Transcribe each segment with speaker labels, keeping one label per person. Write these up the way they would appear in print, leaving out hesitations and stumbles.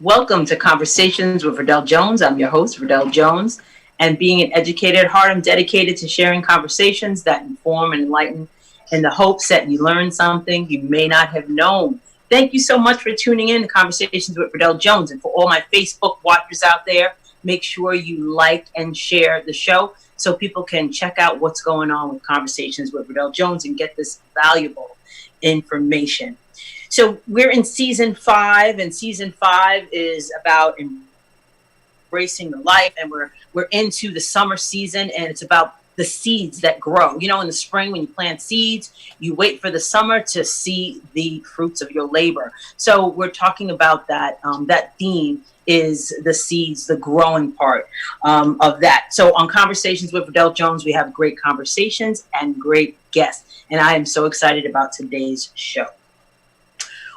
Speaker 1: Welcome to Conversations with Verdel Jones. I'm your host, Verdel Jones. And being an educator at heart, I'm dedicated to sharing conversations that inform and enlighten in the hopes that you learn something you may not have known. Thank you so much for tuning in to Conversations with Verdel Jones. And for all my Facebook watchers out there, make sure you like and share the show so people can check out what's going on with Conversations with Verdel Jones and get this valuable information. So we're in season 5, and season 5 is about embracing the life, and we're into the summer season, and it's about the seeds that grow. You know, in the spring when you plant seeds, you wait for the summer to see the fruits of your labor. So we're talking about that. That theme is the seeds, the growing part of that. So on Conversations with Verdel Jones, we have great conversations and great guests, and I am so excited about today's show.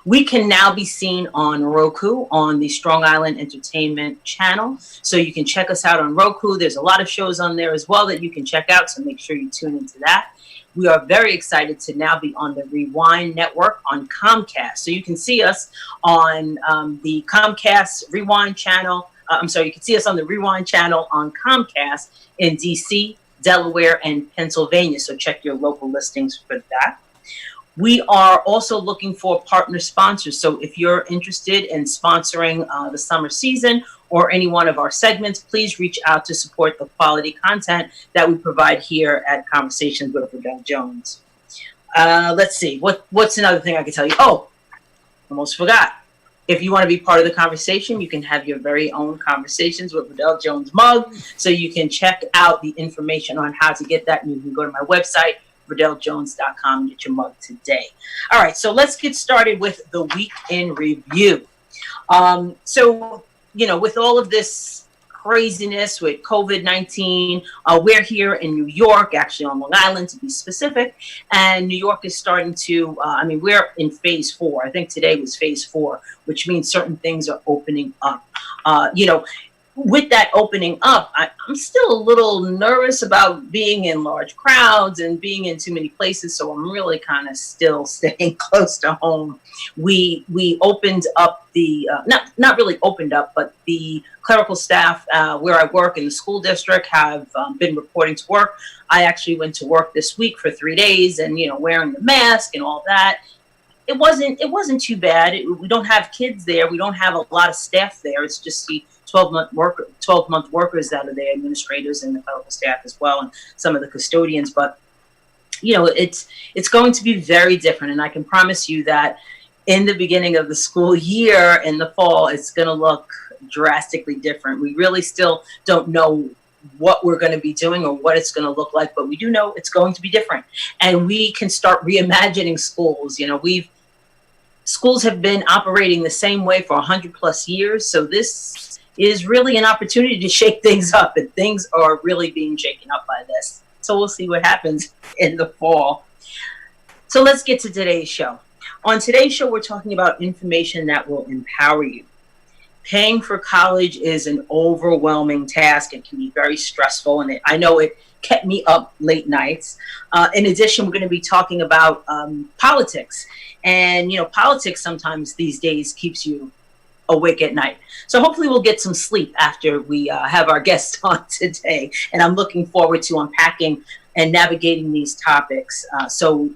Speaker 1: We can now be seen on Roku on the Strong Island Entertainment channel. So you can check us out on Roku. There's a lot of shows on there as well that you can check out. So make sure you tune into that. We are very excited to now be on the Rewind Network on Comcast. So you can see us on the Comcast Rewind channel. You can see us on the Rewind channel on Comcast in DC, Delaware, and Pennsylvania. So check your local listings for that. We are also looking for partner sponsors. So if you're interested in sponsoring the summer season or any one of our segments, please reach out to support the quality content that we provide here at Conversations with Verdel Jones. Let's see, what's another thing I can tell you? Oh, almost forgot. If you want to be part of the conversation, you can have your very own Conversations with Verdel Jones mug. So you can check out the information on how to get that. And you can go to my website, verdeljones.com, and get your mug today. All right, so let's get started with the week in review. So, you know, with all of this craziness with COVID-19, we're here in New York, actually on Long Island to be specific, and New York is starting to, we're in phase 4. I think today was phase 4, which means certain things are opening up. With that opening up, I'm still a little nervous about being in large crowds and being in too many places, so I'm really kind of still staying close to home. We opened up the, not really opened up, but the clerical staff where I work in the school district have been reporting to work. I actually went to work this week for 3 days and, wearing the mask and all that. It wasn't too bad. We don't have kids there. We don't have a lot of staff there. It's just the 12-month workers that are there, administrators and the clerical staff as well, and some of the custodians. But it's going to be very different, and I can promise you that in the beginning of the school year in the fall, it's going to look drastically different. We really still don't know what we're going to be doing or what it's going to look like, but we do know it's going to be different, and we can start reimagining schools. Schools have been operating the same way for 100+ years, so this is really an opportunity to shake things up, and things are really being shaken up by this. So we'll see what happens in the fall. So let's get to today's show. On today's show, we're talking about information that will empower you. Paying for college is an overwhelming task. It can be very stressful, and I know it kept me up late nights. In addition, we're going to be talking about politics. And, politics sometimes these days keeps you awake at night. So hopefully we'll get some sleep after we have our guest on today. And I'm looking forward to unpacking and navigating these topics. So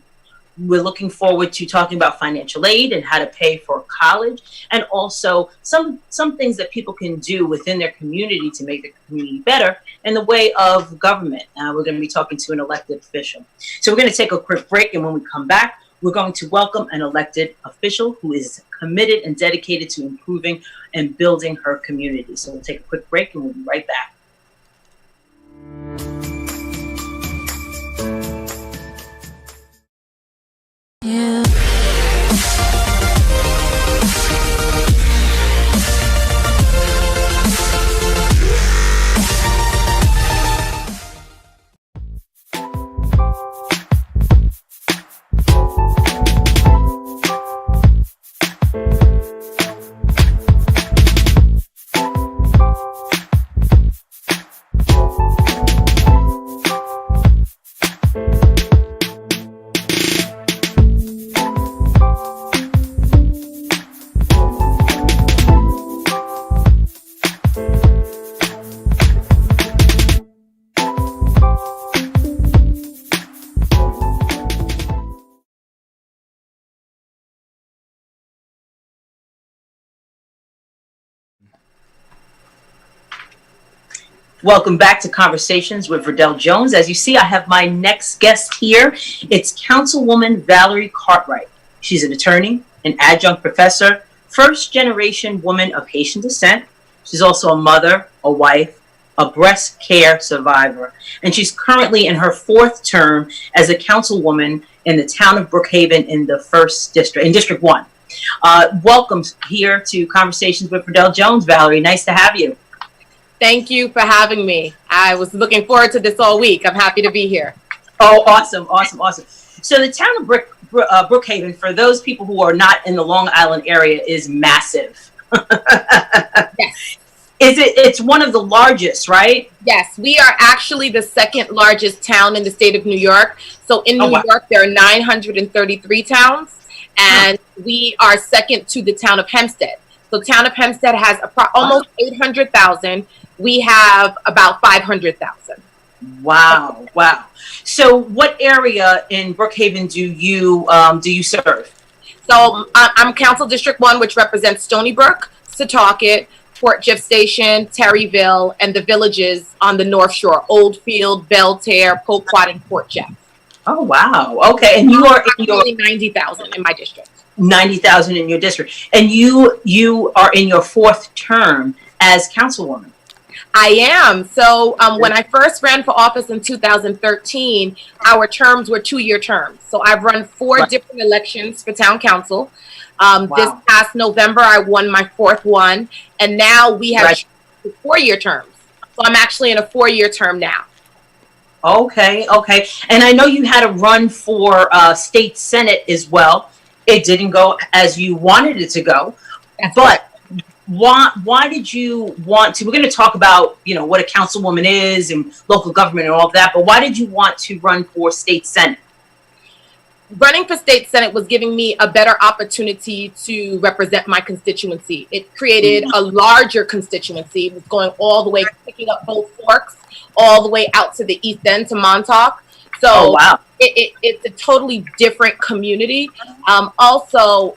Speaker 1: we're looking forward to talking about financial aid and how to pay for college, and also some things that people can do within their community to make the community better in the way of government. We're going to be talking to an elected official. So we're going to take a quick break, and when we come back, we're going to welcome an elected official who is committed and dedicated to improving and building her community. So we'll take a quick break, and we'll be right back.
Speaker 2: Yeah.
Speaker 1: Welcome back to Conversations with Verdel Jones. As you see, I have my next guest here. It's Councilwoman Valerie Cartwright. She's an attorney, an adjunct professor, first-generation woman of Haitian descent. She's also a mother, a wife, a breast care survivor, and she's currently in her 4th term as a councilwoman in the town of Brookhaven in the 1st District, in District 1. Welcome here to Conversations with Verdel Jones, Valerie. Nice to have you.
Speaker 2: Thank you for having me. I was looking forward to this all week. I'm happy to be here.
Speaker 1: Oh, awesome, awesome, awesome. So the town of Brookhaven, for those people who are not in the Long Island area, is massive.
Speaker 2: Yes.
Speaker 1: It's one of the largest, right?
Speaker 2: Yes, we are actually the 2nd largest town in the state of New York. So in New York, there are 933 towns, and we are 2nd to the town of Hempstead. So town of Hempstead has almost 800,000. We have about 500,000.
Speaker 1: Wow, wow. So what area in Brookhaven do you serve?
Speaker 2: So I'm Council District 1, which represents Stony Brook, Setauket, Port Jeff Station, Terryville, and the villages on the North Shore: Oldfield, Belterre, Poquat, and Port Jeff.
Speaker 1: Oh, wow. Okay, and you are in your
Speaker 2: 90,000 in my district.
Speaker 1: 90,000 in your district, and you are in your 4th term as councilwoman.
Speaker 2: I am. So when I first ran for office in 2013, our terms were 2-year terms. So I've run 4 different elections for town council. This past November, I won my 4th one, and now we have 4-year terms. So I'm actually in a 4-year term now.
Speaker 1: Okay, okay. And I know you had a run for state senate as well. It didn't go as you wanted it to go, but why did you want to? We're going to talk about, you know, what a councilwoman is and local government and all of that, but why did you want to run for state senate?
Speaker 2: Running for state senate was giving me a better opportunity to represent my constituency. It created a larger constituency. It was going all the way, picking up both forks, all the way out to the east end to Montauk. So it's a totally different community. Also,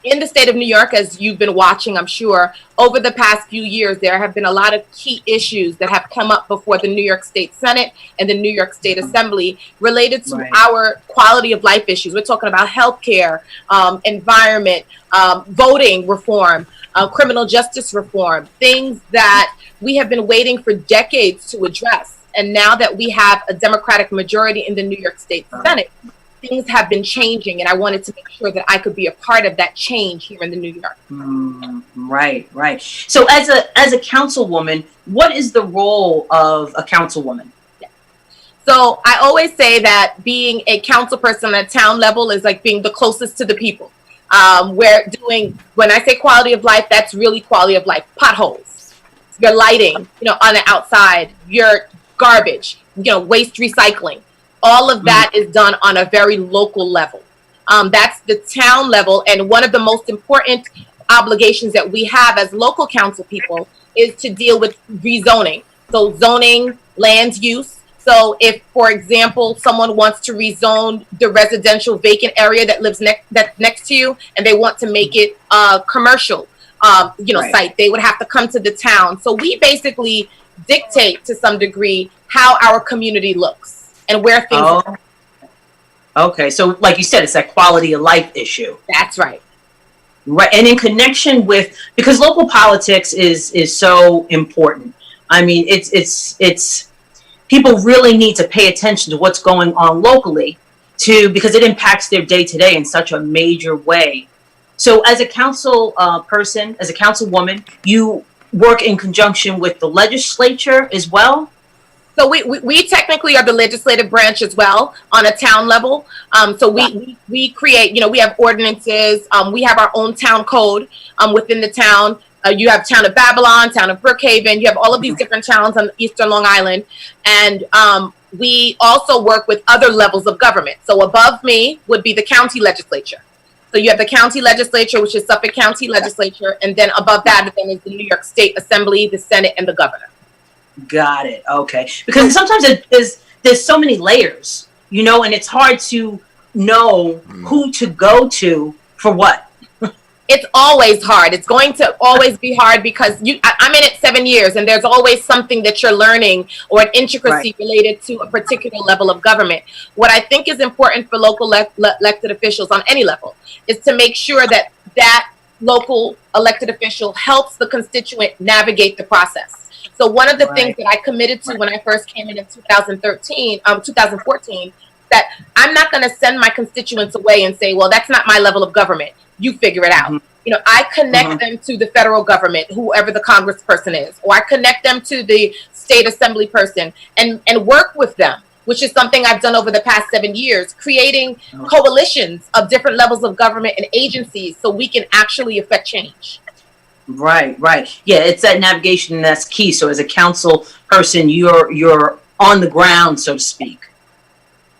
Speaker 2: in the state of New York, as you've been watching, I'm sure, over the past few years, there have been a lot of key issues that have come up before the New York State Senate and the New York State Assembly related to our quality of life issues. We're talking about healthcare, environment, voting reform, criminal justice reform, things that we have been waiting for decades to address. And now that we have a Democratic majority in the New York State Senate, things have been changing, and I wanted to make sure that I could be a part of that change here in the New York.
Speaker 1: Right, right. So as a councilwoman, what is the role of a councilwoman?
Speaker 2: So I always say that being a council person at town level is like being the closest to the people. When I say quality of life, that's really quality of life. Potholes, your lighting, you know, on the outside, your garbage, you know, waste recycling. All of that is done on a very local level. That's the town level. And one of the most important obligations that we have as local council people is to deal with rezoning. So zoning, land use. So if, for example, someone wants to rezone the residential vacant area that lives next to you, and they want to make it a commercial site, they would have to come to the town. So we basically dictate to some degree how our community looks and where things are.
Speaker 1: Okay, so like you said, it's that quality of life issue.
Speaker 2: That's right.
Speaker 1: Right, and in connection with, because local politics is so important. I mean, it's people really need to pay attention to what's going on locally because it impacts their day to day in such a major way. So as a council person, as a councilwoman, you work in conjunction with the legislature as well?
Speaker 2: So we technically are the legislative branch as well on a town level. So we create, we have ordinances. We have our own town code within the town. You have town of Babylon, town of Brookhaven. You have all of these different towns on Eastern Long Island. And we also work with other levels of government. So above me would be the county legislature. So you have the county legislature, which is Suffolk County Legislature. And then above that then is the New York State Assembly, the Senate, and the governor.
Speaker 1: Got it. Okay. Because sometimes there's so many layers, and it's hard to know who to go to for what.
Speaker 2: It's always hard. It's going to always be hard because I'm in it 7 years, and there's always something that you're learning or an intricacy related to a particular level of government. What I think is important for local elected officials on any level is to make sure that that local elected official helps the constituent navigate the process. So one of the things that I committed to when I first came in 2014, that I'm not going to send my constituents away and say, well, that's not my level of government. You figure it out. You know, I connect them to the federal government, whoever the congressperson is, or I connect them to the state assembly person and work with them, which is something I've done over the past 7 years, creating coalitions of different levels of government and agencies so we can actually affect change.
Speaker 1: Right. Yeah, it's that navigation that's key. So as a council person, you're on the ground, so to speak.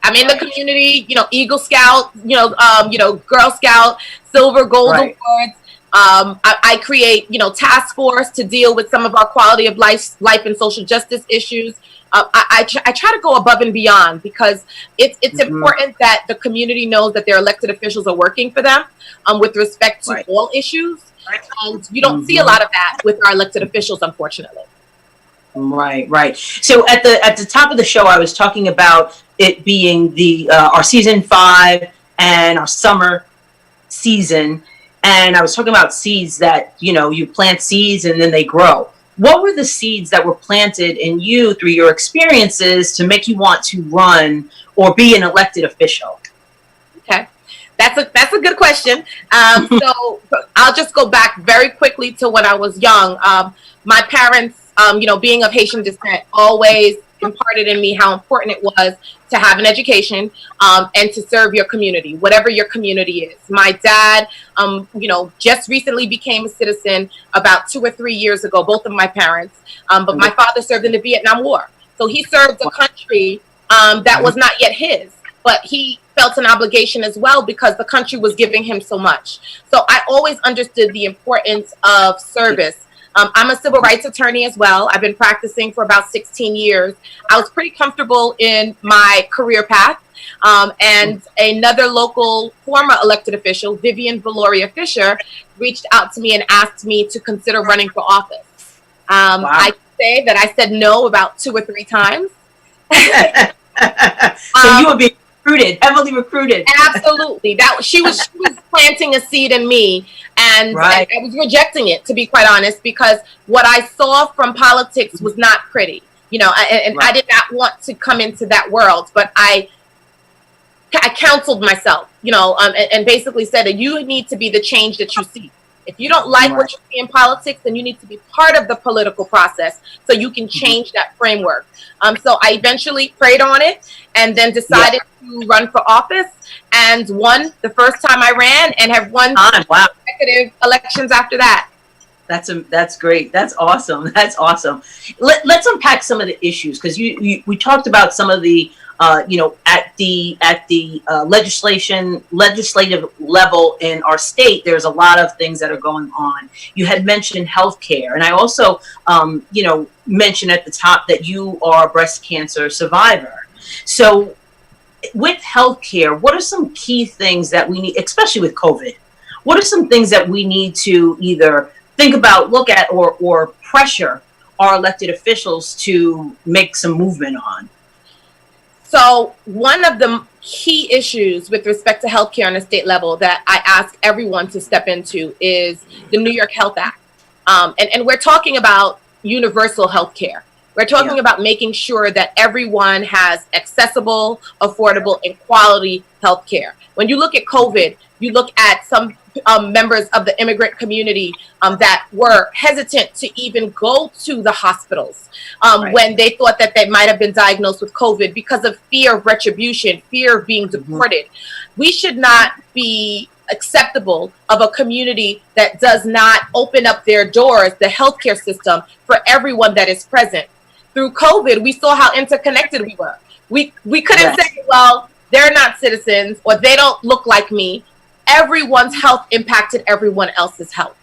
Speaker 2: I'm in the community, you know, Eagle Scout, Girl Scout, Silver, Gold Awards. I create, task force to deal with some of our quality of life and social justice issues. I try to go above and beyond because it's important that the community knows that their elected officials are working for them with respect to all issues. And you don't see a lot of that with our elected officials, unfortunately.
Speaker 1: Right. So at the top of the show, I was talking about it being our season 5 and our summer season, and I was talking about seeds that you plant seeds and then they grow. What were the seeds that were planted in you through your experiences to make you want to run or be an elected official? Okay.
Speaker 2: That's a good question. So I'll just go back very quickly to when I was young. My parents, being of Haitian descent, always imparted in me how important it was to have an education and to serve your community, whatever your community is. My dad, just recently became a citizen about 2 or 3 years ago, both of my parents. But my father served in the Vietnam War. So he served a country that was not yet his. But he felt an obligation as well because the country was giving him so much. So I always understood the importance of service. I'm a civil rights attorney as well. I've been practicing for about 16 years. I was pretty comfortable in my career path. And another local former elected official, Vivian Valoria Fisher, reached out to me and asked me to consider running for office. I say that I said no about 2 or 3 times.
Speaker 1: So you were being recruited, heavily recruited.
Speaker 2: Absolutely. She was planting a seed in me, and I was rejecting it, to be quite honest, because what I saw from politics was not pretty. I did not want to come into that world, but I counseled myself, and basically said that you need to be the change that you see. If you don't like what you see in politics, then you need to be part of the political process so you can change that framework. So I eventually prayed on it and then decided to run for office and won the first time I ran and have won consecutive elections after that.
Speaker 1: That's great. That's awesome. Let's unpack some of the issues, because we talked about some of the at the legislative level in our state. There's a lot of things that are going on. You had mentioned healthcare, and I also mentioned at the top that you are a breast cancer survivor. So with healthcare, what are some key things that we need, especially with COVID? What are some things that we need to either think about, look at, or pressure our elected officials to make some movement on?
Speaker 2: So one of the key issues with respect to healthcare on a state level that I ask everyone to step into is the New York Health Act. And we're talking about universal healthcare. We're talking about making sure that everyone has accessible, affordable, and quality healthcare. When you look at COVID, you look at some members of the immigrant community that were hesitant to even go to the hospitals when they thought that they might have been diagnosed with COVID because of fear of retribution, fear of being deported. We should not be acceptable of a community that does not open up their doors, the healthcare system, for everyone that is present. Through COVID, we saw how interconnected we were. We couldn't say, well, they're not citizens or they don't look like me. Everyone's health impacted everyone else's health.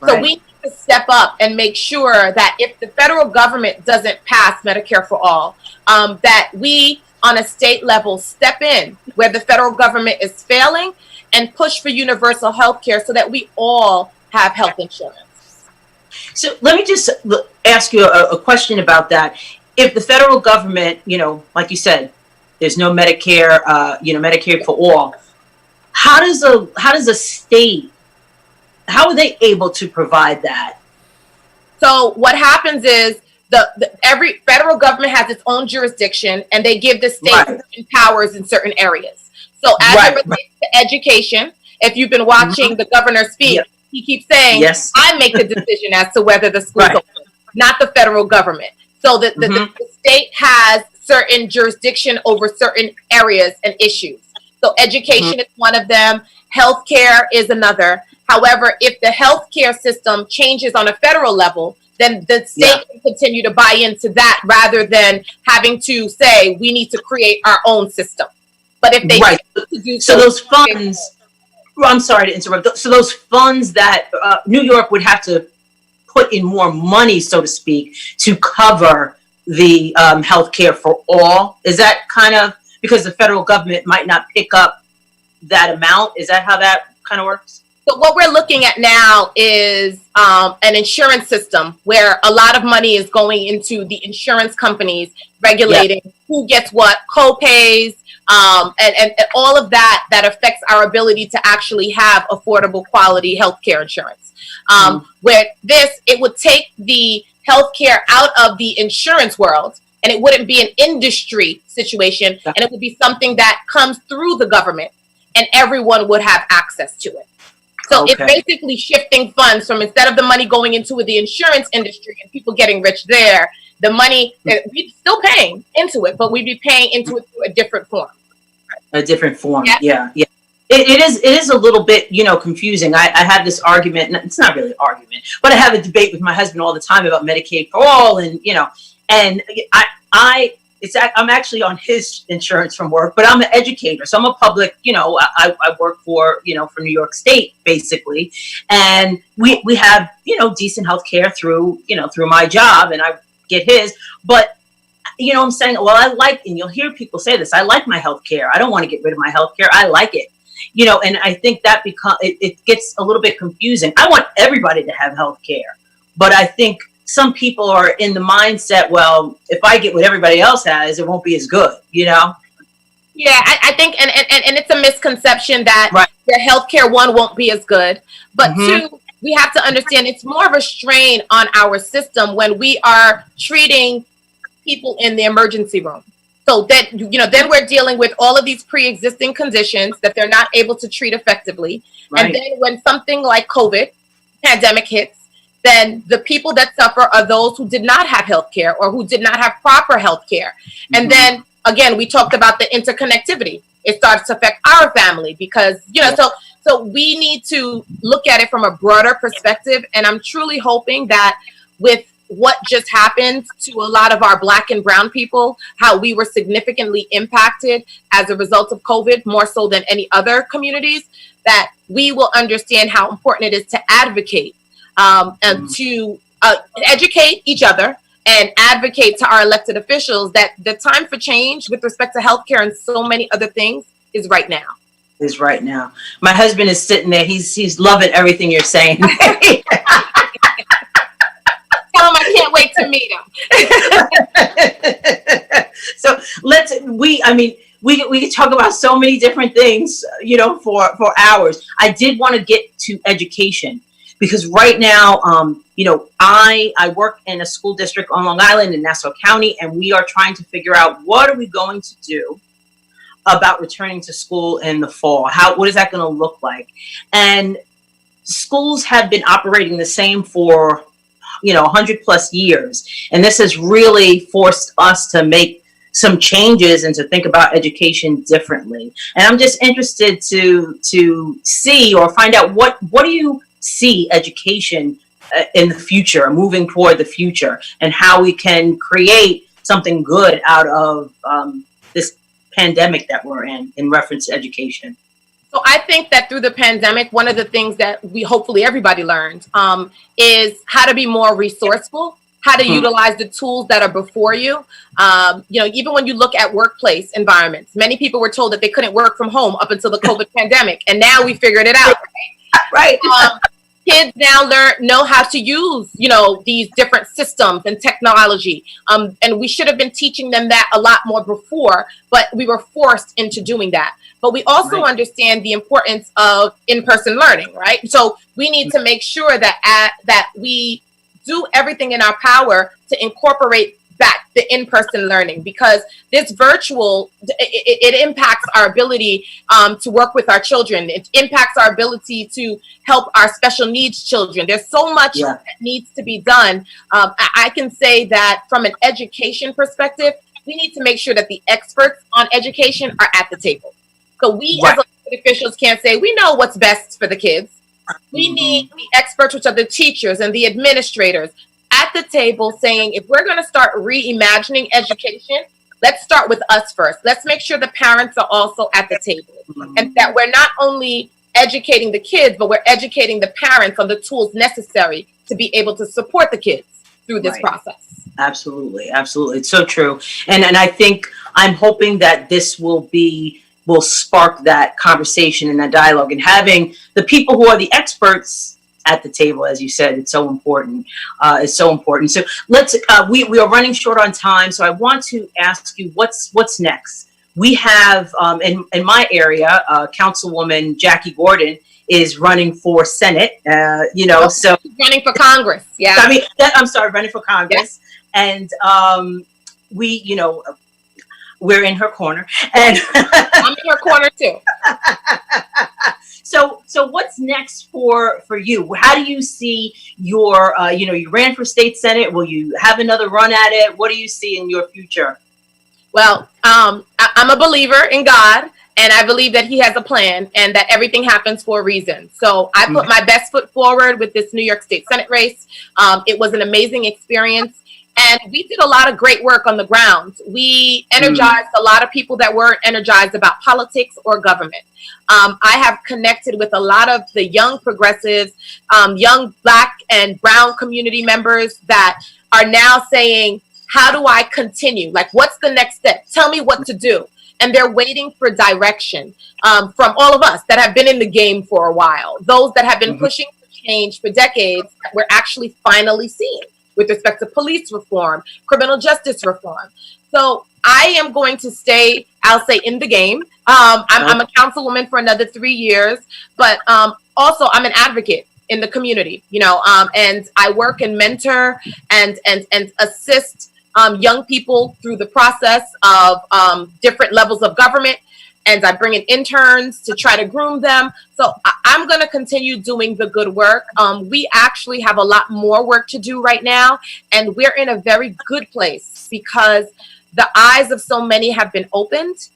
Speaker 2: So we need to step up and make sure that if the federal government doesn't pass Medicare for all, that we on a state level step in where the federal government is failing and push for universal health care so that we all have health insurance.
Speaker 1: So let me just ask you a question about that. If the federal government, like you said, there's no Medicare, Medicare for all. How does a state, how are they able to provide that?
Speaker 2: So what happens is every federal government has its own jurisdiction, and they give the states certain powers in certain areas. So as it relates to education, if you've been watching the governor speak, he keeps saying, I make the decision as to whether the school's open, not the federal government. So the state has certain jurisdiction over certain areas and issues. So education is one of them. Healthcare is another. However, if the healthcare system changes on a federal level, then the state can continue to buy into that rather than having to say we need to create our own system. But if they to do
Speaker 1: so those funds, I'm sorry to interrupt. So those funds that New York would have to put in more money, so to speak, to cover the healthcare for all, is that kind of because the federal government might not pick up that amount? Is that how that kind of works?
Speaker 2: So what we're looking at now is an insurance system where a lot of money is going into the insurance companies regulating who gets what, co-pays, and all of that affects our ability to actually have affordable quality healthcare insurance. Where it would take the healthcare out of the insurance world, and it wouldn't be an industry situation, and it would be something that comes through the government, and everyone would have access to it. So it's basically shifting funds from, instead of the money going into the insurance industry and people getting rich there, the money, we're still paying into it, but we'd be paying into it through a different form.
Speaker 1: A different form, yeah. It is a little bit, confusing. I have this argument, and it's not really an argument, but I have a debate with my husband all the time about Medicaid for all, and, and I'm actually on his insurance from work, but I'm an educator. So I'm a public, I work for New York State, basically. And we have, decent health care through my job, and I get his. But, I'm saying, well, I like, and you'll hear people say this, I like my health care. I don't want to get rid of my health care. I like it. And I think that it gets a little bit confusing. I want everybody to have health care, but I think some people are in the mindset, well, if I get what everybody else has, it won't be as good, Yeah,
Speaker 2: I think, and it's a misconception that the healthcare won't be as good. But two, we have to understand it's more of a strain on our system when we are treating people in the emergency room. So that, then we're dealing with all of these pre-existing conditions that they're not able to treat effectively. And then when something like COVID pandemic hits, then the people that suffer are those who did not have health care or who did not have proper health care. And then, again, we talked about the interconnectivity. It starts to affect our family because, so we need to look at it from a broader perspective. And I'm truly hoping that with what just happened to a lot of our Black and brown people, how we were significantly impacted as a result of COVID, more so than any other communities, that we will understand how important it is to advocate and to educate each other and advocate to our elected officials that the time for change with respect to healthcare and so many other things is right now.
Speaker 1: My husband is sitting there. He's loving everything you're saying.
Speaker 2: Tell him I can't wait to meet him.
Speaker 1: So we could talk about so many different things, for hours. I did want to get to education. Because right now, I work in a school district on Long Island in Nassau County, and we are trying to figure out what are we going to do about returning to school in the fall. What is that going to look like? And schools have been operating the same for 100 plus years, and this has really forced us to make some changes and to think about education differently. And I'm just interested to see or find out what do you see education in the future, moving toward the future, and how we can create something good out of this pandemic that we're in reference to education.
Speaker 2: So I think that through the pandemic, one of the things that we hopefully everybody learned is how to be more resourceful, how to utilize the tools that are before you. Even when you look at workplace environments, many people were told that they couldn't work from home up until the COVID pandemic, and now we figured it out.
Speaker 1: Right.
Speaker 2: Kids now know how to use, these different systems and technology. And we should have been teaching them that a lot more before, but we were forced into doing that. But we also understand the importance of in-person learning, right? So we need to make sure that we do everything in our power to incorporate back the in-person learning, because this virtual, it impacts our ability to work with our children. It impacts our ability to help our special needs children. There's so much that needs to be done. I can say that from an education perspective, we need to make sure that the experts on education are at the table. So we as elected officials can't say, we know what's best for the kids. We need the experts, which are the teachers and the administrators, at the table saying, if we're going to start reimagining education, let's start with us first. Let's make sure the parents are also at the table, and that we're not only educating the kids, but we're educating the parents on the tools necessary to be able to support the kids through this process.
Speaker 1: Absolutely. Absolutely. It's so true. And I think I'm hoping that this will spark that conversation and that dialogue, and having the people who are the experts at the table, as you said, it's so important. It's so important. So let's. We are running short on time, so I want to ask you what's next. We have in my area, Councilwoman Jackie Gordon is running for Senate. So
Speaker 2: running for Congress. Yeah.
Speaker 1: I mean, I'm sorry, running for Congress, and we're in her corner, and
Speaker 2: I'm in her corner too.
Speaker 1: So what's next for you? How do you see your, you ran for state Senate. Will you have another run at it? What do you see in your future?
Speaker 2: Well, I'm a believer in God, and I believe that he has a plan and that everything happens for a reason. So I put my best foot forward with this New York State Senate race. It was an amazing experience. And we did a lot of great work on the ground. We energized a lot of people that weren't energized about politics or government. I have connected with a lot of the young progressives, young Black and Brown community members that are now saying, how do I continue? Like, what's the next step? Tell me what to do. And they're waiting for direction from all of us that have been in the game for a while. Those that have been pushing for change for decades that we're actually finally seeing with respect to police reform, criminal justice reform. So I am going to stay, I'll say, in the game. I'm a councilwoman for another 3 years, but also I'm an advocate in the community, and I work and mentor and assist young people through the process of different levels of government. And I bring in interns to try to groom them. So I'm going to continue doing the good work. We actually have a lot more work to do right now. And we're in a very good place because the eyes of so many have been opened.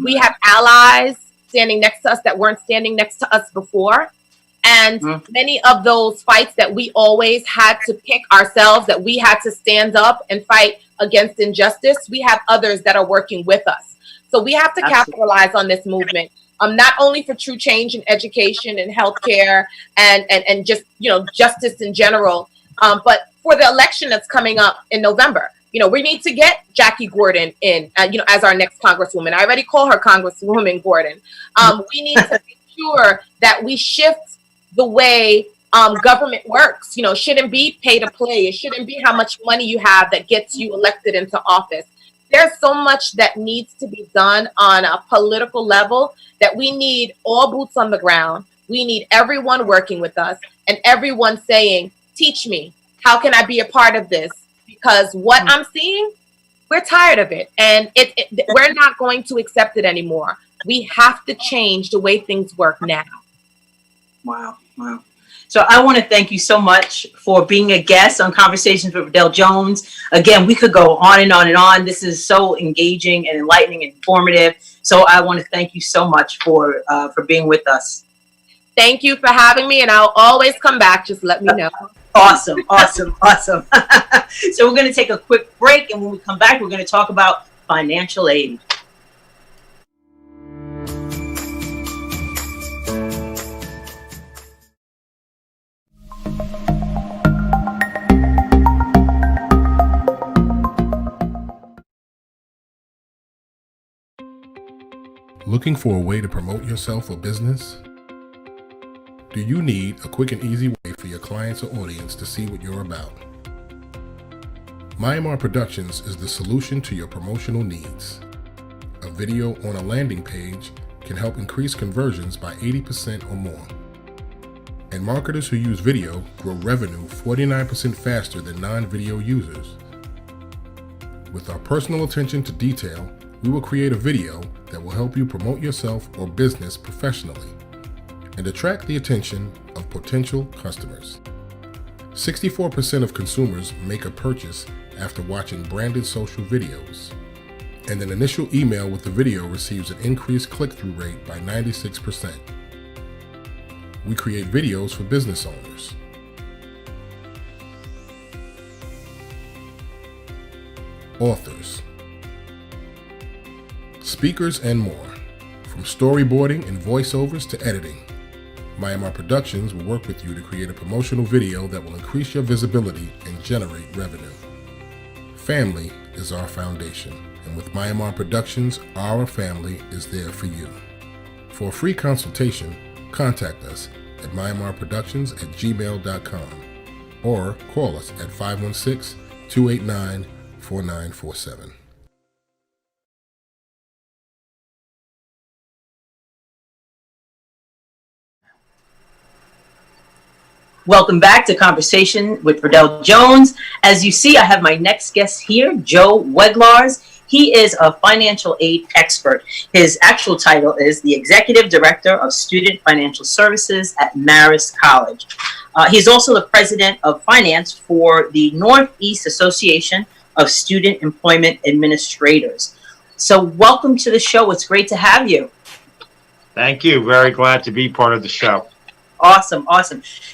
Speaker 2: We have allies standing next to us that weren't standing next to us before. And many of those fights that we always had to pick ourselves, that we had to stand up and fight against injustice, we have others that are working with us. So we have to capitalize on this movement, not only for true change in education and healthcare and just, justice in general, but for the election that's coming up in November. We need to get Jackie Gordon in, as our next Congresswoman. I already call her Congresswoman Gordon. We need to make sure that we shift the way government works. Shouldn't be pay to play. It shouldn't be how much money you have that gets you elected into office. There's so much that needs to be done on a political level that we need all boots on the ground. We need everyone working with us and everyone saying, teach me, how can I be a part of this? Because what I'm seeing, we're tired of it. And we're not going to accept it anymore. We have to change the way things work now.
Speaker 1: Wow. So I want to thank you so much for being a guest on Conversations with Verdel Jones. Again, we could go on and on and on. This is so engaging and enlightening and informative. So I want to thank you so much for being with us.
Speaker 2: Thank you for having me, and I'll always come back. Just let me know.
Speaker 1: Awesome. So we're going to take a quick break, and when we come back, we're going to talk about financial aid.
Speaker 3: Looking for a way to promote yourself or business? Do you need a quick and easy way for your clients or audience to see what you're about? Myanmar Productions is the solution to your promotional needs. A video on a landing page can help increase conversions by 80% or more. And marketers who use video grow revenue 49% faster than non-video users. With our personal attention to detail, we will create a video that will help you promote yourself or business professionally and attract the attention of potential customers. 64% of consumers make a purchase after watching branded social videos, and an initial email with the video receives an increased click-through rate by 96%. We create videos for business owners, authors, speakers, and more. From storyboarding and voiceovers to editing, Myanmar Productions will work with you to create a promotional video that will increase your visibility and generate revenue. Family is our foundation, and with Myanmar Productions, our family is there for you. For a free consultation, contact us at myanmarproductions@gmail.com or call us at 516-289-4947.
Speaker 1: Welcome back to Conversation with Verdel Jones. As you see, I have my next guest here, Joe Weglars. He is a financial aid expert. His actual title is the Executive Director of Student Financial Services at Marist College. He's also the President of Finance for the Northeast Association of Student Employment Administrators. So welcome to the show. It's great to have you.
Speaker 4: Thank you. Very glad to be part of the show.
Speaker 1: Awesome.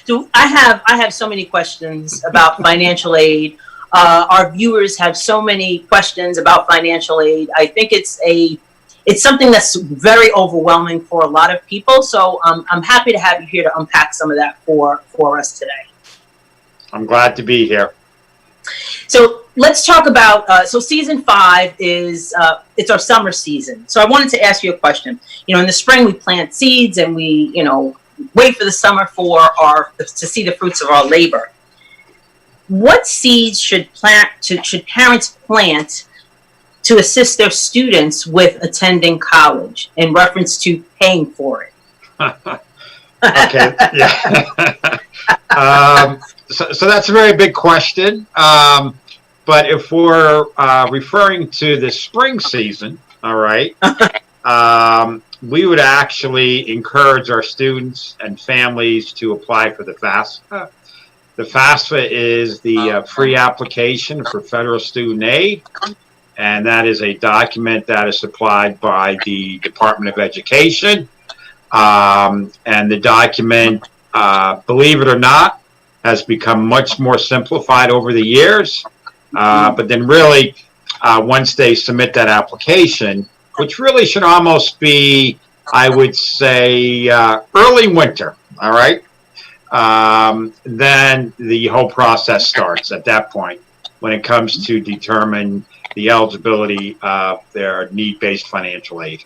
Speaker 1: So I have so many questions about financial aid. Our viewers have so many questions about financial aid. I think it's something that's very overwhelming for a lot of people. So I'm happy to have you here to unpack some of that for us today.
Speaker 4: I'm glad to be here.
Speaker 1: So let's talk about, so season 5 is, it's our summer season. So I wanted to ask you a question. You know, in the spring we plant seeds and we, wait for the summer to see the fruits of our labor. What seeds should parents plant to assist their students with attending college in reference to paying for it?
Speaker 4: Okay, yeah. So that's a very big question. But if we're referring to the spring season, all right, we would actually encourage our students and families to apply for the FAFSA. The FAFSA is the free application for federal student aid, and that is a document that is supplied by the Department of Education. And the document, believe it or not, has become much more simplified over the years. But then really, once they submit that application, which really should almost be, I would say, early winter, all right? Then the whole process starts at that point when it comes to determine the eligibility of their need-based financial aid.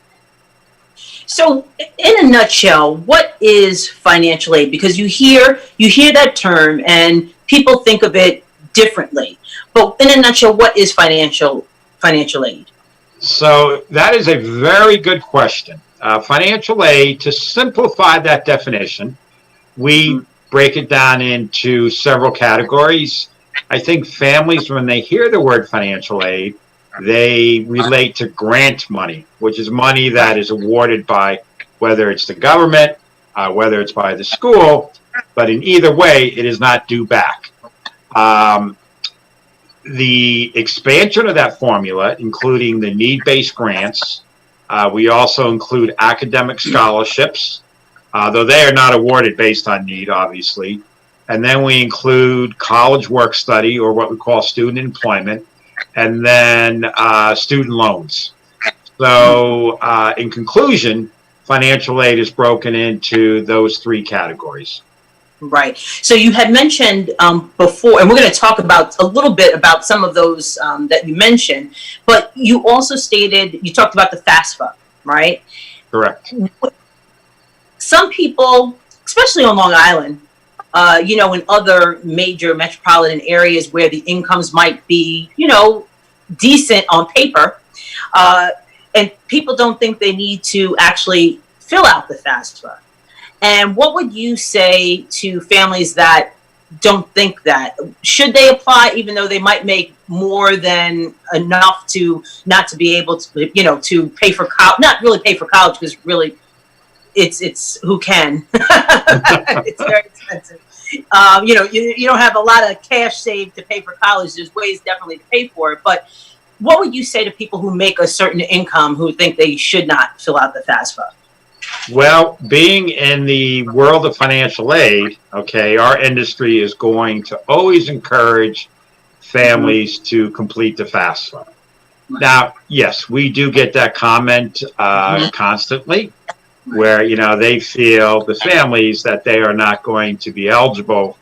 Speaker 1: So in a nutshell, what is financial aid? Because you hear that term and people think of it differently. But in a nutshell, what is financial aid?
Speaker 4: So that is a very good question. Financial aid, to simplify that definition, we break it down into several categories. I think families, when they hear the word financial aid, they relate to grant money, which is money that is awarded by whether it's the government, whether it's by the school, but in either way, it is not due back. The expansion of that formula, including the need-based grants, we also include academic scholarships, though they are not awarded based on need, obviously. And then we include college work study, or what we call student employment, and then student loans. So in conclusion, financial aid is broken into those 3 categories.
Speaker 1: Right. So you had mentioned before, and we're going to talk about a little bit about some of those that you mentioned, but you also stated, you talked about the FAFSA, right?
Speaker 4: Correct.
Speaker 1: Some people, especially on Long Island, in other major metropolitan areas where the incomes might be, decent on paper, and people don't think they need to actually fill out the FAFSA. And what would you say to families that don't think that? Should they apply even though they might make more than enough to not to be able to, to pay for college, not really pay for college because really it's who can. It's very expensive. You don't have a lot of cash saved to pay for college. There's ways definitely to pay for it. But what would you say to people who make a certain income who think they should not fill out the FAFSA?
Speaker 4: Well, being in the world of financial aid, okay, our industry is going to always encourage families to complete the FAFSA. Now, yes, we do get that comment constantly, where they feel, the families, that they are not going to be eligible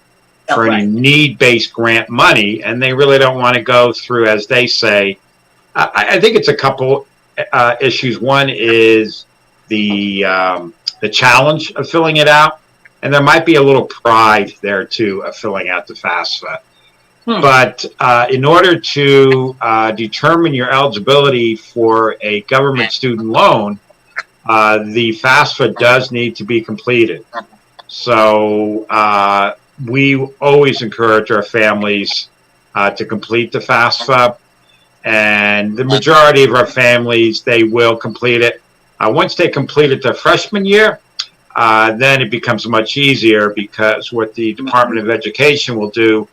Speaker 4: for any need-based grant money, and they really don't want to go through, as they say. I think it's a couple issues. One is the challenge of filling it out, and there might be a little pride there too of filling out the FAFSA. But in order to determine your eligibility for a government student loan, the FAFSA does need to be completed. So we always encourage our families to complete the FAFSA, and the majority of our families, they will complete it. Once they complete it their freshman year, then it becomes much easier, because what the Department of Education will do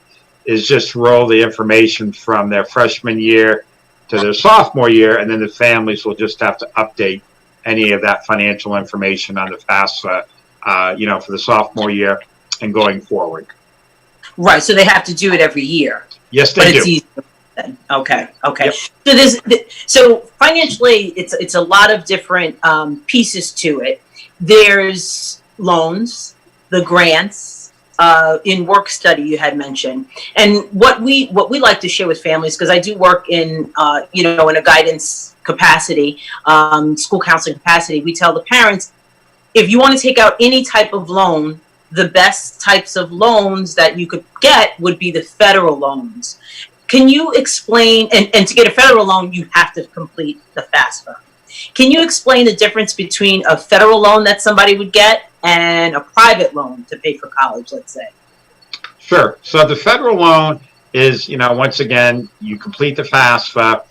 Speaker 4: is just roll the information from their freshman year to their sophomore year, and then the families will just have to update any of that financial information on the FAFSA, for the sophomore year and going forward.
Speaker 1: Right, so they have to do it every year.
Speaker 4: Yes, they do.
Speaker 1: It's easier then. Okay.
Speaker 4: Yep.
Speaker 1: So financially, it's a lot of different pieces to it. There's loans, the grants, in work study you had mentioned, and what we like to share with families, because I do work in in a guidance capacity, school counseling capacity. We tell the parents, if you want to take out any type of loan, the best types of loans that you could get would be the federal loans. Can you explain, and to get a federal loan, you have to complete the FAFSA. Can you explain the difference between a federal loan that somebody would get and a private loan to pay for college, let's say?
Speaker 4: Sure. So the federal loan is, once again, you complete the FAFSA,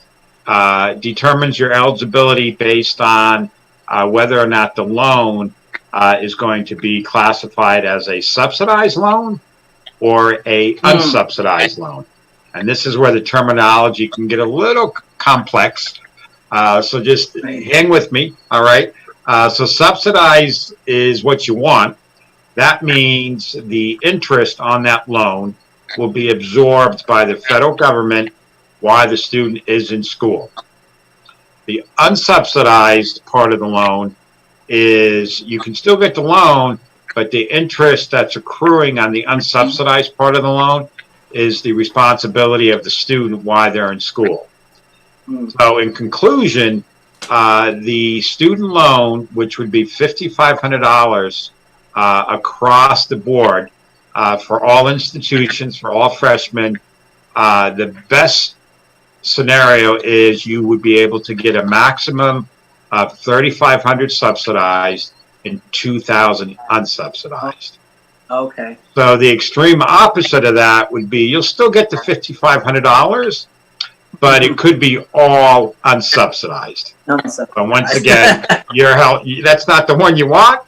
Speaker 4: determines your eligibility based on whether or not the loan is going to be classified as a subsidized loan or a unsubsidized loan. And this is where the terminology can get a little complex. So just hang with me, all right? So subsidized is what you want. That means the interest on that loan will be absorbed by the federal government while the student is in school. The unsubsidized part of the loan is you can still get the loan, but the interest that's accruing on the unsubsidized part of the loan is the responsibility of the student while they're in school. So in conclusion, the student loan, which would be $5,500 across the board for all institutions, for all freshmen, the best scenario is you would be able to get a maximum of $3,500 subsidized and $2,000 unsubsidized.
Speaker 1: Okay.
Speaker 4: So the extreme opposite of that would be you'll still get the $5,500, but it could be all unsubsidized. But once again, that's not the one you want.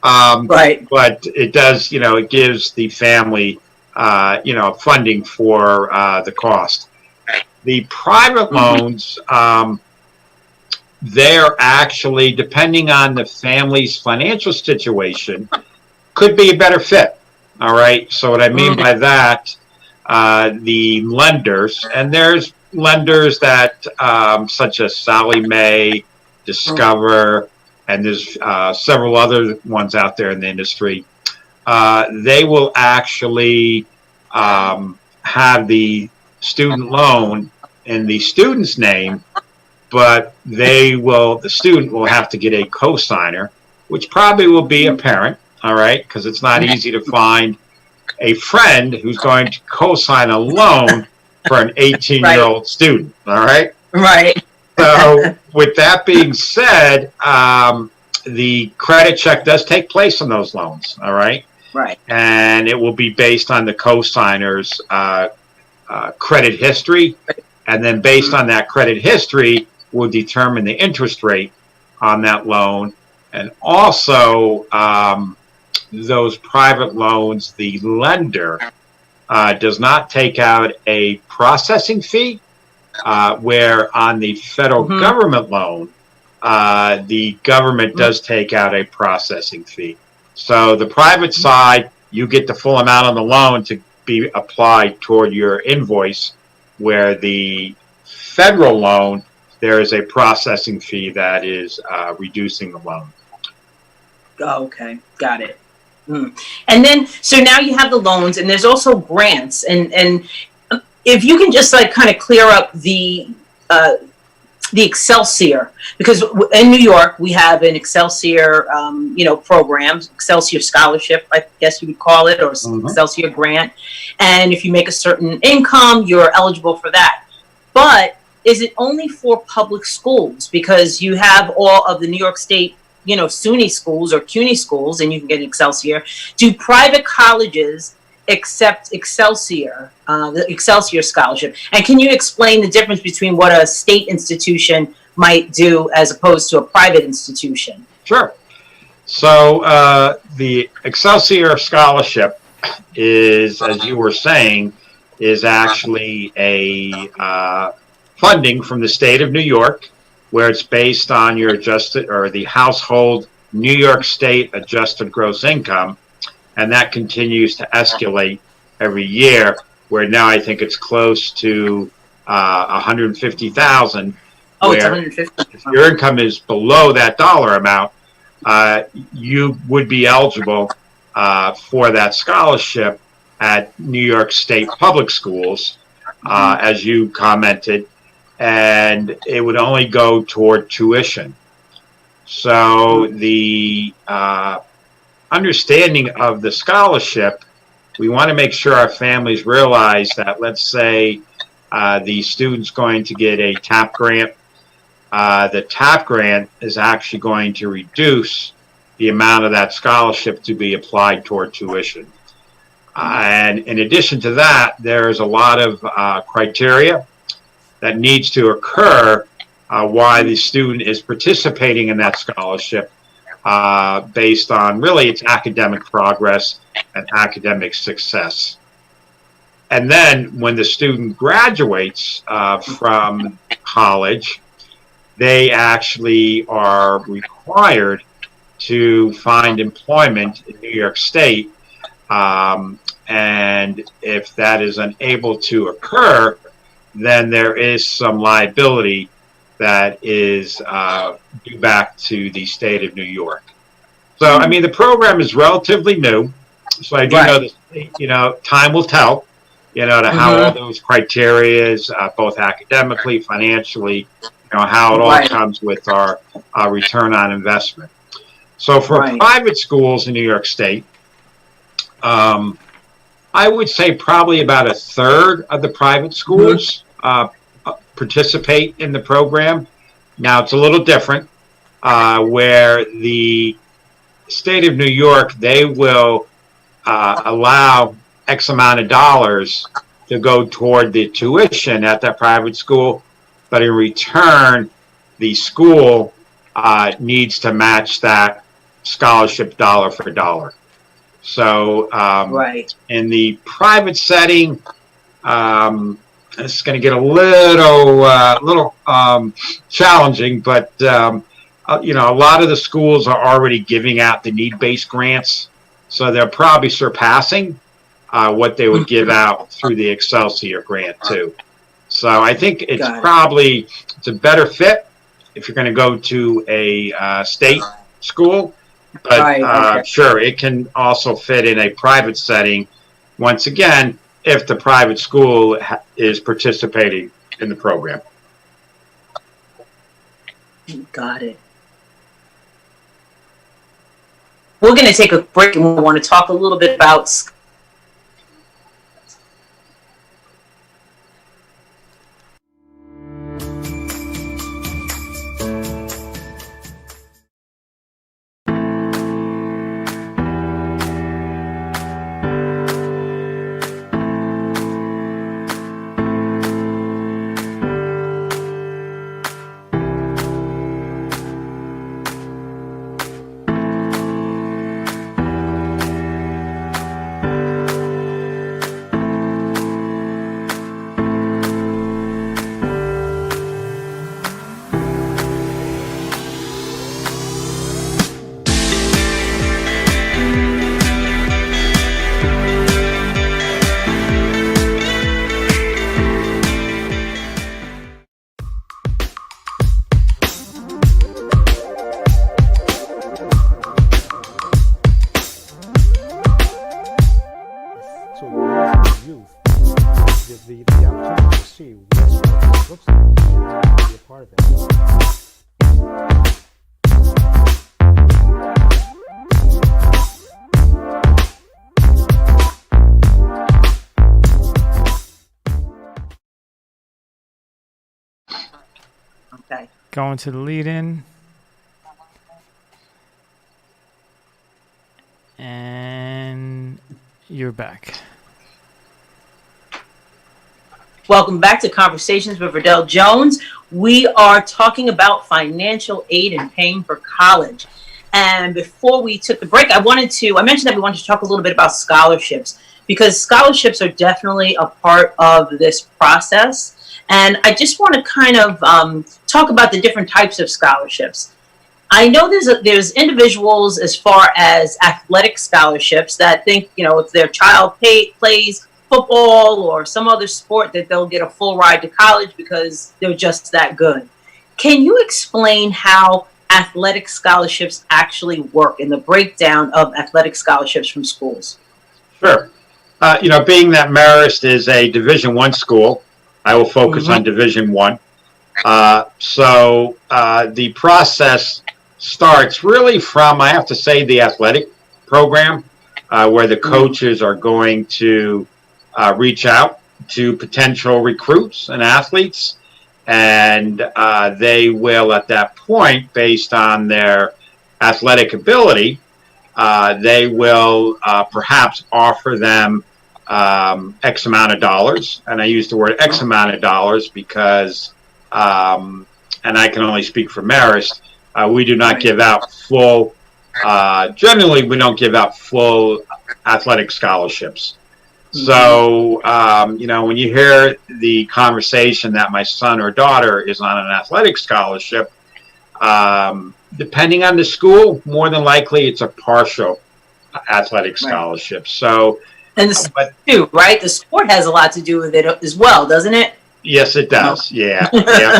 Speaker 1: Right.
Speaker 4: But it does, it gives the family, funding for the cost. The private loans, they're actually, depending on the family's financial situation, could be a better fit. All right. So what I mean by that, the lenders, and there's lenders that such as Sallie Mae, Discover, and there's several other ones out there in the industry. They will actually have the student loan in the student's name, but the student will have to get a cosigner, which probably will be a parent, all right, because it's not easy to find a friend who's going to co-sign a loan for an 18-year-old student, all right?
Speaker 1: Right.
Speaker 4: So with that being said, the credit check does take place on those loans, all right?
Speaker 1: Right.
Speaker 4: And it will be based on the co-signer's credit history. And then based on that credit history, will determine the interest rate on that loan. And also, those private loans, the lender does not take out a processing fee, where on the federal government loan, the government does take out a processing fee. So the private side, you get the full amount on the loan to be applied toward your invoice, where the federal loan, there is a processing fee that is reducing the loan.
Speaker 1: Oh, okay, got it. And then, so now you have the loans, and there's also grants, and if you can just like kind of clear up the Excelsior, because in New York we have an Excelsior, program, Excelsior scholarship, I guess you would call it, or Excelsior grant, and if you make a certain income, you're eligible for that. But is it only for public schools? Because you have all of the New York State, SUNY schools or CUNY schools, and you can get an Excelsior. Do private colleges accept Excelsior, the Excelsior scholarship? And can you explain the difference between what a state institution might do as opposed to a private institution?
Speaker 4: Sure. So the Excelsior scholarship is, as you were saying, is actually a funding from the state of New York, where it's based on your adjusted, or the household New York State adjusted gross income, and that continues to escalate every year, where now I think it's close to 150,000.
Speaker 1: Oh, it's 150.
Speaker 4: If your income is below that dollar amount, you would be eligible for that scholarship at New York State public schools, as you commented, and it would only go toward tuition. So the understanding of the scholarship, we want to make sure our families realize that, let's say the student's going to get a TAP grant. The TAP grant is actually going to reduce the amount of that scholarship to be applied toward tuition. And in addition to that, there's a lot of criteria that needs to occur why the student is participating in that scholarship, based on really its academic progress and academic success. And then when the student graduates from college, they actually are required to find employment in New York State. And if that is unable to occur, then there is some liability that is due back to the state of New York. So, I mean, the program is relatively new. So I do know that, time will tell, to how all those criteria, both academically, financially, how it all comes with our return on investment. So for private schools in New York State, I would say probably about a third of the private schools participate in the program. Now it's a little different, where the state of New York, they will allow X amount of dollars to go toward the tuition at that private school, but in return, the school needs to match that scholarship dollar for dollar. So in the private setting, it's going to get a little challenging, but a lot of the schools are already giving out the need-based grants, so they're probably surpassing what they would give out through the Excelsior grant too. So I think it's probably a better fit if you're going to go to a state school. But sure, it can also fit in a private setting, once again, if the private school is participating in the program.
Speaker 1: Got it. We're going to take a break and we want to talk a little bit about
Speaker 5: So the youth, the opportunity to see what it looks like and be a part of it.
Speaker 1: Okay.
Speaker 6: Going to the lead-in. And you're back.
Speaker 1: Welcome back to Conversations with Verdel Jones. We are talking about financial aid and paying for college. And before we took the break, I mentioned that we wanted to talk a little bit about scholarships, because scholarships are definitely a part of this process. And I just want to kind of talk about the different types of scholarships. I know there's individuals as far as athletic scholarships that think, if their child plays football or some other sport, that they'll get a full ride to college because they're just that good. Can you explain how athletic scholarships actually work and the breakdown of athletic scholarships from schools?
Speaker 4: Sure. Being that Marist is a Division I school, I will focus on Division I. So the process starts really from, I have to say, the athletic program, where the coaches are going to reach out to potential recruits and athletes, and they will, at that point, based on their athletic ability, they will perhaps offer them X amount of dollars. And I use the word X amount of dollars because, and I can only speak for Marist, we do not give out full, generally we don't give out full athletic scholarships. So, when you hear the conversation that my son or daughter is on an athletic scholarship, depending on the school, more than likely it's a partial athletic scholarship. So,
Speaker 1: and the sport too, right? The sport has a lot to do with it as well, doesn't it?
Speaker 4: Yes, it does. Yeah. Yeah.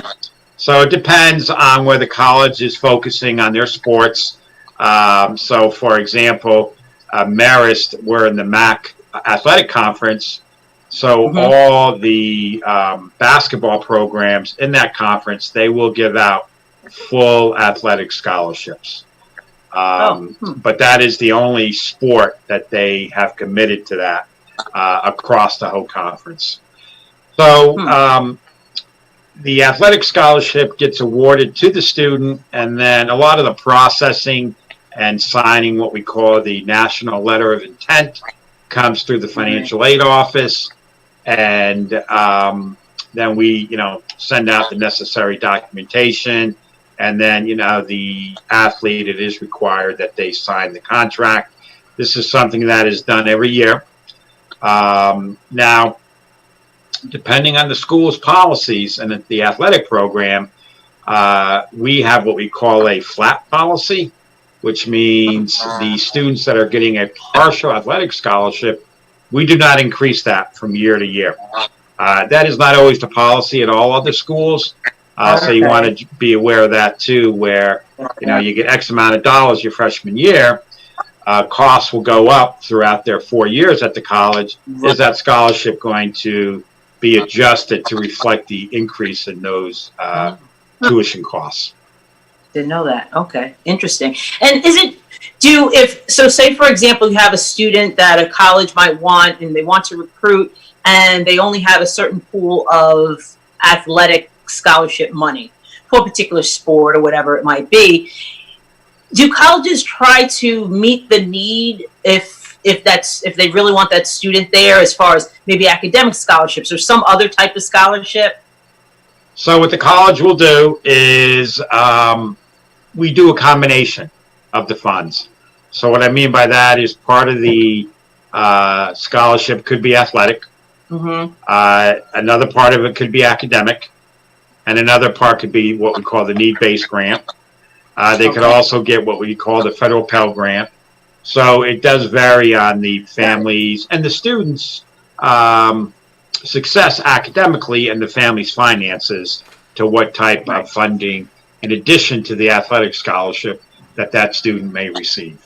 Speaker 4: So it depends on where the college is focusing on their sports. So, for example, Marist, we're in the MAC athletic conference. So all the basketball programs in that conference, they will give out full athletic scholarships. But that is the only sport that they have committed to that across the whole conference. So the athletic scholarship gets awarded to the student, and then a lot of the processing and signing what we call the national letter of intent comes through the financial aid office, and then we send out the necessary documentation, and then the athlete, it is required that they sign the contract. This is something that is done every year. Now, depending on the school's policies and the athletic program, we have what we call a flat policy, which means the students that are getting a partial athletic scholarship, we do not increase that from year to year. That is not always the policy at all other schools. So you want to be aware of that too, where you get X amount of dollars your freshman year, costs will go up throughout their 4 years at the college. Is that scholarship going to be adjusted to reflect the increase in those tuition costs?
Speaker 1: Didn't know that. Okay, interesting. And say for example, you have a student that a college might want and they want to recruit and they only have a certain pool of athletic scholarship money for a particular sport or whatever it might be. Do colleges try to meet the need if they really want that student there, as far as maybe academic scholarships or some other type of scholarship?
Speaker 4: So what the college will do is we do a combination of the funds. So what I mean by that is part of the scholarship could be athletic.
Speaker 1: Mm-hmm.
Speaker 4: Another part of it could be academic. And another part could be what we call the need-based grant. They could also get what we call the federal Pell Grant. So it does vary on the families and the students' success academically and the family's finances to what type of funding, in addition to the athletic scholarship, that student may receive.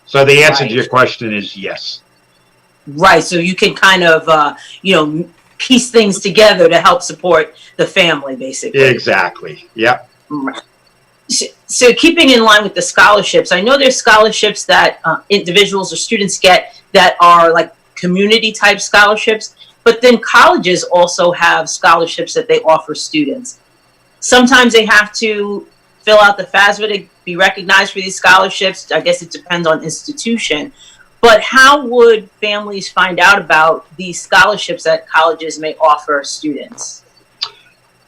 Speaker 4: So the answer to your question is yes.
Speaker 1: Right. So you can kind of, piece things together to help support the family, basically.
Speaker 4: Exactly. Yep.
Speaker 1: Right. So keeping in line with the scholarships, I know there's scholarships that individuals or students get that are like community type scholarships, but then colleges also have scholarships that they offer students. Sometimes they have to fill out the FAFSA to be recognized for these scholarships. I guess it depends on institution. But how would families find out about these scholarships that colleges may offer students?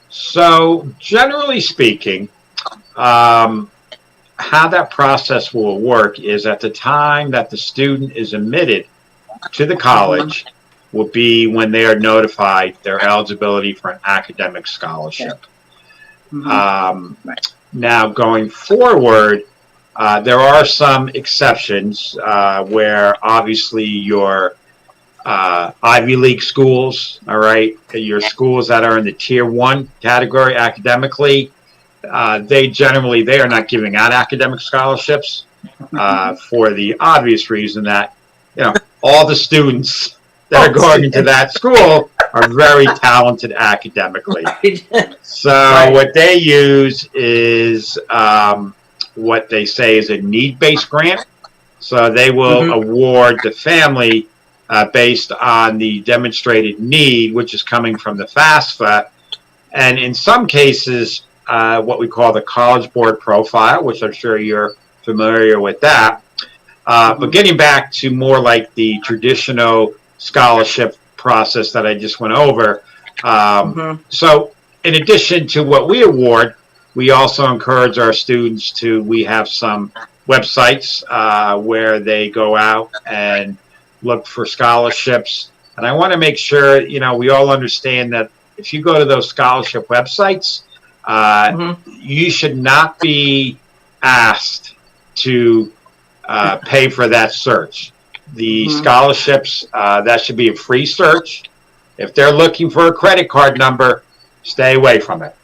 Speaker 4: So generally speaking, how that process will work is at the time that the student is admitted to the college will be when they are notified their eligibility for an academic scholarship. Now going forward, there are some exceptions where obviously your Ivy League schools, all right, your schools that are in the Tier 1 category academically, they are not giving out academic scholarships for the obvious reason that, all the students that are going into that school are very talented academically. So what they use is what they say is a need-based grant. So they will award the family based on the demonstrated need, which is coming from the FAFSA. And in some cases, what we call the College Board profile, which I'm sure you're familiar with that. But getting back to more like the traditional scholarship process that I just went over. So in addition to what we award, we also encourage our students we have some websites where they go out and look for scholarships. And I want to make sure, we all understand that if you go to those scholarship websites, you should not be asked to pay for that search. The scholarships, that should be a free search. If they're looking for a credit card number, stay away from it.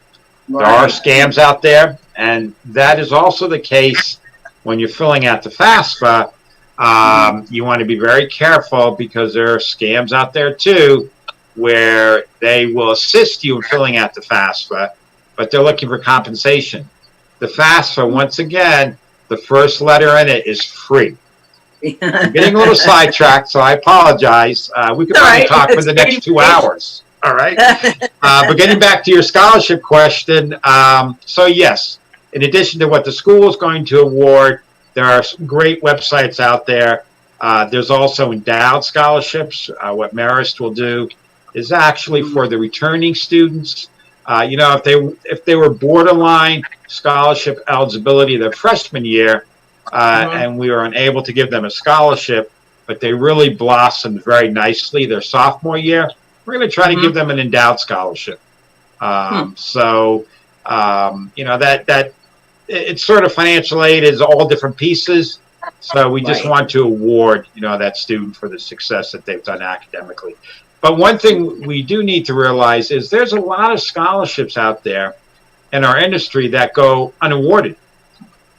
Speaker 4: There are scams out there, and that is also the case when you're filling out the FAFSA. You want to be very careful because there are scams out there too where they will assist you in filling out the FAFSA, but they're looking for compensation. The FAFSA, once again, the first letter in it is free. I'm getting a little sidetracked, so I apologize. We could probably talk for the next 2 hours. All right. But getting back to your scholarship question, so yes, in addition to what the school is going to award, there are some great websites out there. There's also endowed scholarships. What Marist will do is actually for the returning students. If they were borderline scholarship eligibility their freshman year, and we were unable to give them a scholarship, but they really blossomed very nicely their sophomore year, we're going to try to give them an endowed scholarship. So, that it's sort of financial aid is all different pieces. So we just want to award, that student for the success that they've done academically. But one thing we do need to realize is there's a lot of scholarships out there in our industry that go unawarded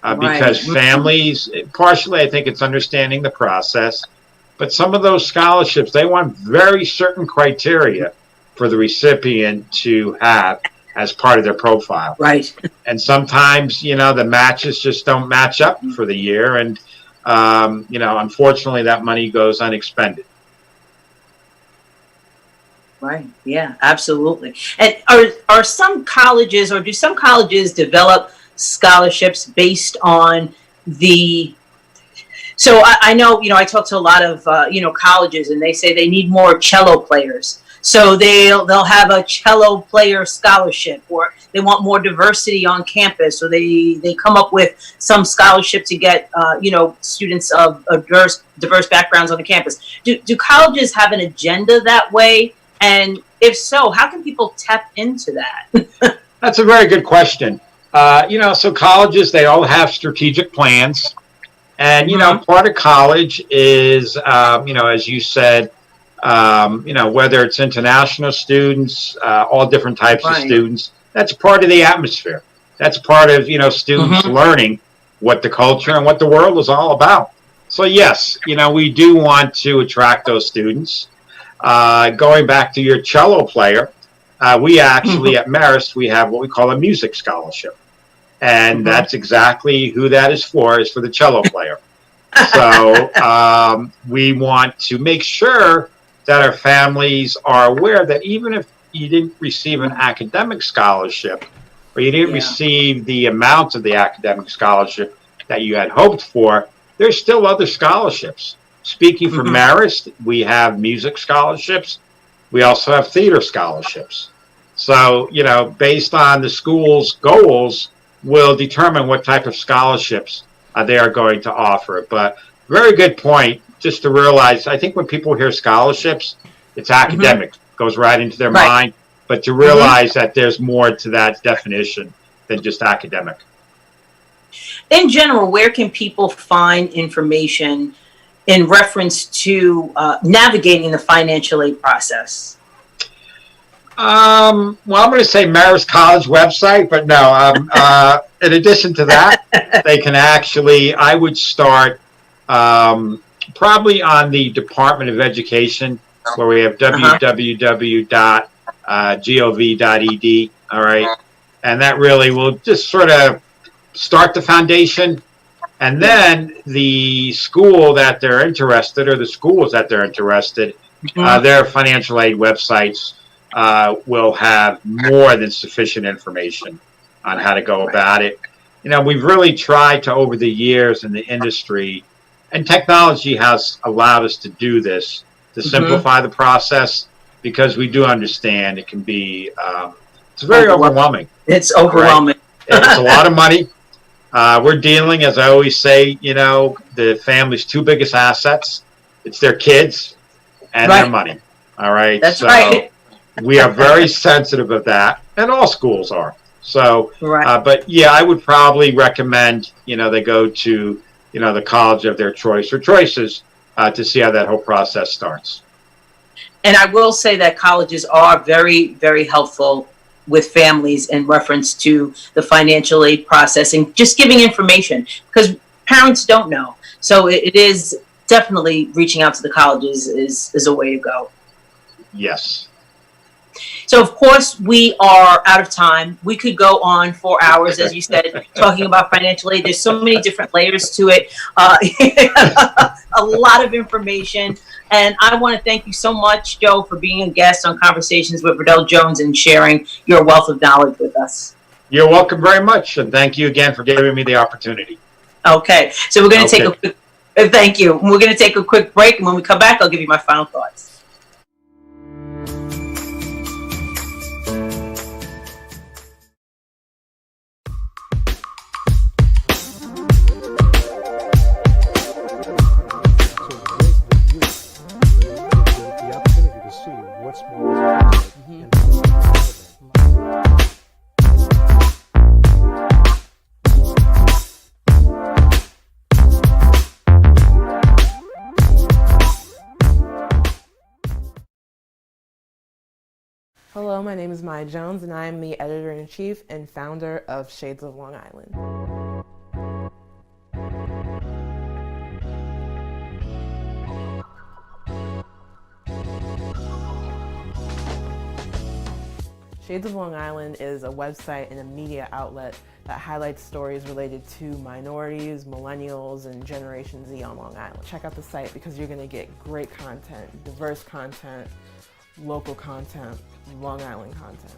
Speaker 4: because families, partially I think it's understanding the process, but some of those scholarships, they want very certain criteria for the recipient to have. as part of their profile.
Speaker 1: Right.
Speaker 4: And sometimes, the matches just don't match up for the year. And, unfortunately, that money goes unexpended.
Speaker 1: Right. Yeah, absolutely. And are some colleges, or do some colleges develop scholarships based on the? So I know, I talk to a lot of colleges, and they say they need more cello players. So they'll have a cello player scholarship, or they want more diversity on campus, or they come up with some scholarship to get students of diverse backgrounds on the campus. Do colleges have an agenda that way? And if so, how can people tap into that?
Speaker 4: That's a very good question. So colleges, they all have strategic plans. And, part of college is, as you said, whether it's international students, all different types of students, that's part of the atmosphere. That's part of, students learning what the culture and what the world is all about. So, yes, we do want to attract those students. Going back to your cello player, we actually at Marist, we have what we call a music scholarship. And that's exactly who that is for the cello player. So we want to make sure that our families are aware that even if you didn't receive an academic scholarship, or you didn't receive the amount of the academic scholarship that you had hoped for, there's still other scholarships. Speaking for Marist, we have music scholarships. We also have theater scholarships. So, based on the school's goals, will determine what type of scholarships they are going to offer. But very good point, just to realize, I think when people hear scholarships, it's academic, goes right into their mind. But to realize that there's more to that definition than just academic.
Speaker 1: In general, where can people find information in reference to navigating the financial aid process?
Speaker 4: Well, I'm going to say Marist College website, but no. In addition to that, they can actually, I would start probably on the Department of Education, where we have www.gov.ed. All right. And that really will just sort of start the foundation. And then the school that they're interested, or the schools that they're interested, their financial aid websites will have more than sufficient information on how to go about it. We've really tried to, over the years in the industry, and technology has allowed us to do this, to simplify the process, because we do understand it can be, it's very overwhelming.
Speaker 1: It's overwhelming.
Speaker 4: Right? It's a lot of money. We're dealing, as I always say, the family's two biggest assets. It's their kids and their money. All right.
Speaker 1: That's right.
Speaker 4: We are very sensitive of that, and all schools are. So, but yeah, I would probably recommend, they go to, the college of their choice or choices to see how that whole process starts.
Speaker 1: And I will say that colleges are very, very helpful with families in reference to the financial aid processing, just giving information, because parents don't know. So it is definitely reaching out to the colleges is a way to go.
Speaker 4: Yes.
Speaker 1: So, of course, we are out of time. We could go on for hours, as you said, talking about financial aid. There's so many different layers to it, a lot of information. And I want to thank you so much, Joe, for being a guest on Conversations with Verdel Jones and sharing your wealth of knowledge with us.
Speaker 4: You're welcome very much. And thank you again for giving me the opportunity.
Speaker 1: Okay. So we're going to take a quick, thank you. We're going to take a quick break. And when we come back, I'll give you my final thoughts.
Speaker 7: Hello, my name is Maya Jones, and I am the editor-in-chief and founder of Shades of Long Island. Shades of Long Island is a website and a media outlet that highlights stories related to minorities, millennials, and Generation Z on Long Island. Check out the site because you're going to get great content, diverse content, local content, Long Island content.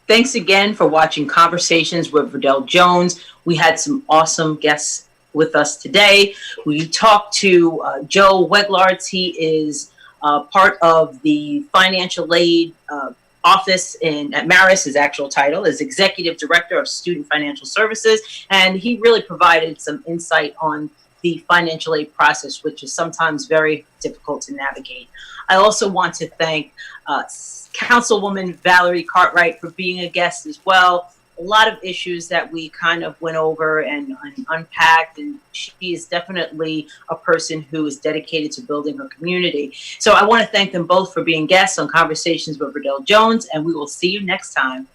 Speaker 1: Thanks again for watching Conversations with Verdel Jones. We had some awesome guests with us today. We talked to Joe Weglarts. He is part of the financial aid office at Marist. His actual title is Executive Director of Student Financial Services, and he really provided some insight on the financial aid process, which is sometimes very difficult to navigate. I also want to thank Councilwoman Valerie Cartwright for being a guest as well. A lot of issues that we kind of went over and unpacked, and she is definitely a person who is dedicated to building her community. So I want to thank them both for being guests on Conversations with Verdel Jones, and we will see you next time.